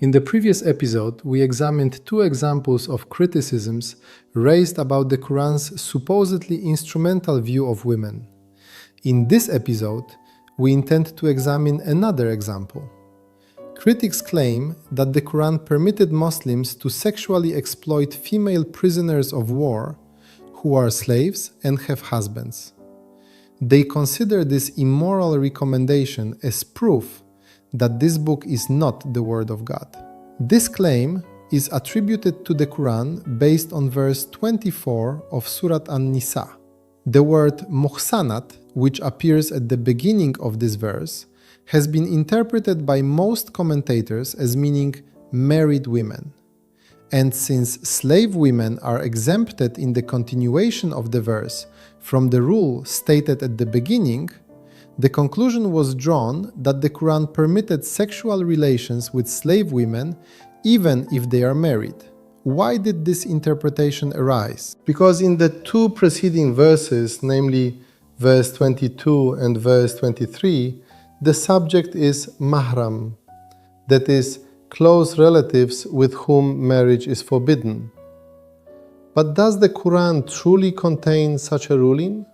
In the previous episode, we examined two examples of criticisms raised about the Quran's supposedly instrumental view of women. In this episode, we intend to examine another example. Critics claim that the Quran permitted Muslims to sexually exploit female prisoners of war who are slaves and have husbands. They consider this immoral recommendation as proof that this book is not the Word of God. This claim is attributed to the Quran based on verse 24 of Surah An-Nisa. The word Muhsanat, which appears at the beginning of this verse, has been interpreted by most commentators as meaning married women. And since slave women are exempted in the continuation of the verse from the rule stated at the beginning, the conclusion was drawn that the Quran permitted sexual relations with slave women even if they are married. Why did this interpretation arise? Because in the two preceding verses, namely verse 22 and verse 23, the subject is mahram, that is, close relatives with whom marriage is forbidden. But does the Quran truly contain such a ruling?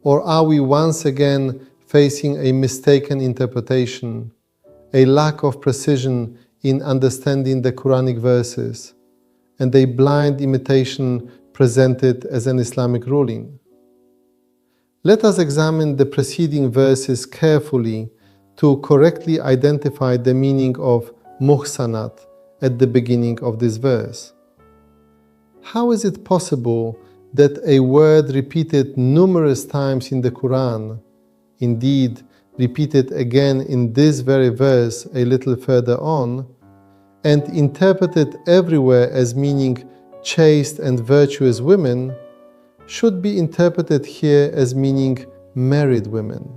Or are we once again facing a mistaken interpretation, a lack of precision in understanding the Quranic verses, and a blind imitation presented as an Islamic ruling? Let us examine the preceding verses carefully to correctly identify the meaning of Muhsanat at the beginning of this verse. How is it possible that a word repeated numerous times in the Quran, indeed repeated again in this very verse a little further on, and interpreted everywhere as meaning chaste and virtuous women, should be interpreted here as meaning married women?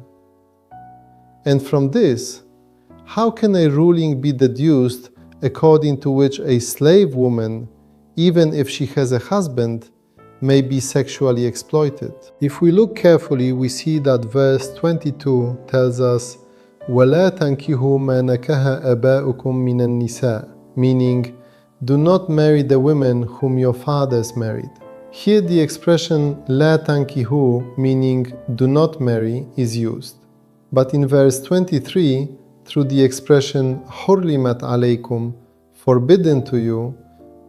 And from this, how can a ruling be deduced according to which a slave woman, even if she has a husband, may be sexually exploited? If we look carefully, we see that verse 22 tells us وَلَا تَنْكِحُوا مَا نَكَحَ آبَاؤُكُم مِّنَ النِّسَاءِ, meaning, do not marry the women whom your fathers married. Here the expression لَا تَنْكِحُوا, meaning do not marry, is used. But in verse 23, through the expression حُرِّمَتْ عَلَيْكُمْ, forbidden to you,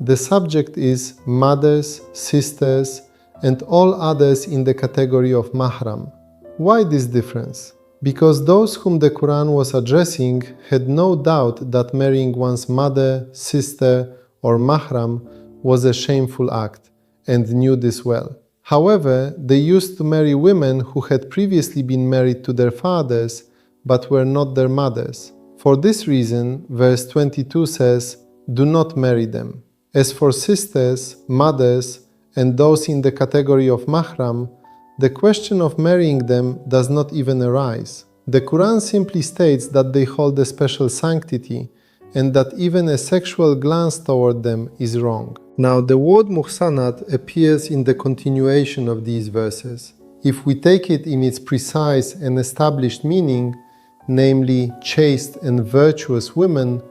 the subject is mothers, sisters, and all others in the category of mahram. Why this difference? Because those whom the Quran was addressing had no doubt that marrying one's mother, sister, or mahram was a shameful act, and knew this well. However, they used to marry women who had previously been married to their fathers, but were not their mothers. For this reason, verse 22 says, do not marry them. As for sisters, mothers, and those in the category of mahram, the question of marrying them does not even arise. The Quran simply states that they hold a special sanctity, and that even a sexual glance toward them is wrong. Now, the word Muhsanat appears in the continuation of these verses. If we take it in its precise and established meaning, namely chaste and virtuous women,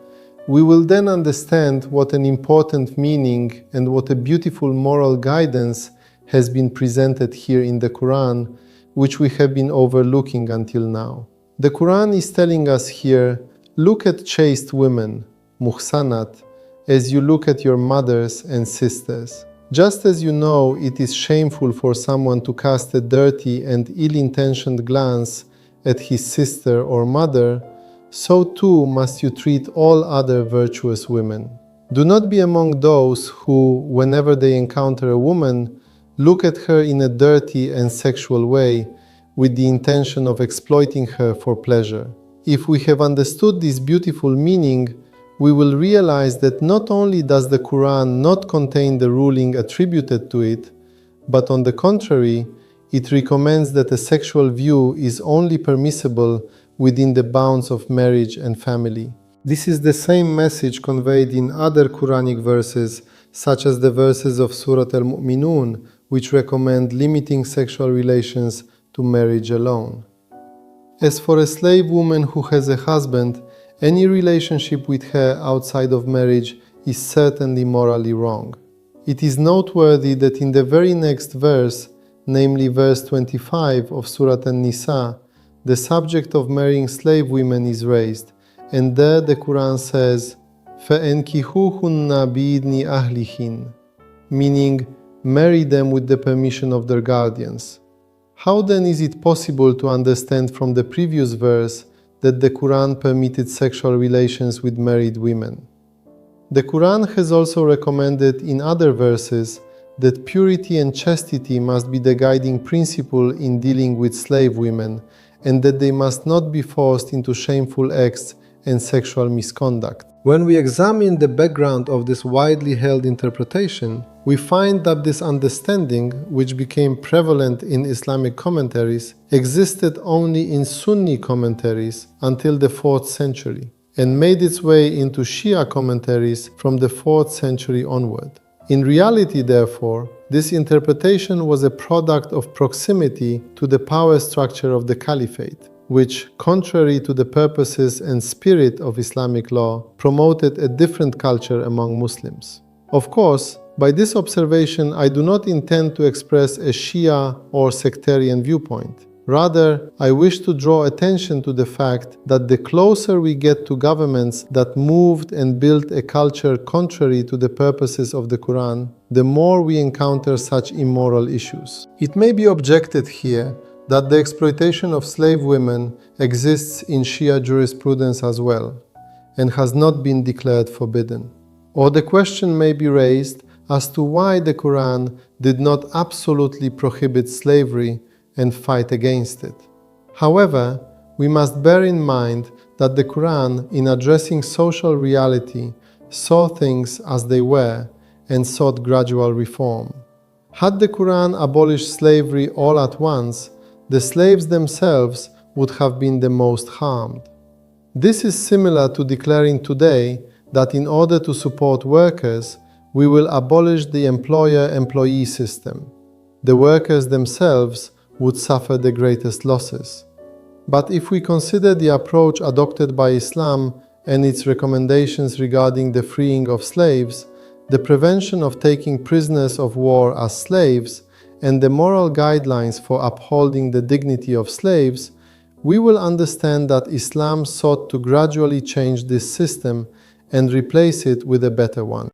we will then understand what an important meaning and what a beautiful moral guidance has been presented here in the Quran, which we have been overlooking until now. The Quran is telling us here, look at chaste women, Muhsanat, as you look at your mothers and sisters. Just as you know it is shameful for someone to cast a dirty and ill-intentioned glance at his sister or mother, so too must you treat all other virtuous women. Do not be among those who, whenever they encounter a woman, look at her in a dirty and sexual way with the intention of exploiting her for pleasure. If we have understood this beautiful meaning, we will realize that not only does the Quran not contain the ruling attributed to it, but on the contrary, it recommends that a sexual view is only permissible within the bounds of marriage and family. This is the same message conveyed in other Quranic verses, such as the verses of Surah Al-Mu'minun, which recommend limiting sexual relations to marriage alone. As for a slave woman who has a husband Any relationship with her outside of marriage is certainly morally wrong. It is noteworthy that in the very next verse, namely verse 25 of Surah An-Nisa, the subject of marrying slave women is raised, and there the Quran says, فَأَنْكِحُوهُنَّ بِإِذْنِ أَهْلِهِنَّ, meaning, marry them with the permission of their guardians. How then is it possible to understand from the previous verse that the Quran permitted sexual relations with married women? The Quran has also recommended in other verses that purity and chastity must be the guiding principle in dealing with slave women, and that they must not be forced into shameful acts and sexual misconduct. When we examine the background of this widely held interpretation, we find that this understanding, which became prevalent in Islamic commentaries, existed only in Sunni commentaries until the 4th century, and made its way into Shia commentaries from the 4th century onward. In reality, therefore, this interpretation was a product of proximity to the power structure of the caliphate, which, contrary to the purposes and spirit of Islamic law, promoted a different culture among Muslims. Of course, by this observation, I do not intend to express a Shia or sectarian viewpoint. Rather, I wish to draw attention to the fact that the closer we get to governments that moved and built a culture contrary to the purposes of the Quran, the more we encounter such immoral issues. It may be objected here that the exploitation of slave women exists in Shia jurisprudence as well, and has not been declared forbidden. Or the question may be raised as to why the Quran did not absolutely prohibit slavery and fight against it. However, we must bear in mind that the Quran, in addressing social reality, saw things as they were and sought gradual reform. Had the Quran abolished slavery all at once, the slaves themselves would have been the most harmed. This is similar to declaring today that in order to support workers, we will abolish the employer-employee system. The workers themselves would suffer the greatest losses. But if we consider the approach adopted by Islam and its recommendations regarding the freeing of slaves, the prevention of taking prisoners of war as slaves, and the moral guidelines for upholding the dignity of slaves, we will understand that Islam sought to gradually change this system and replace it with a better one.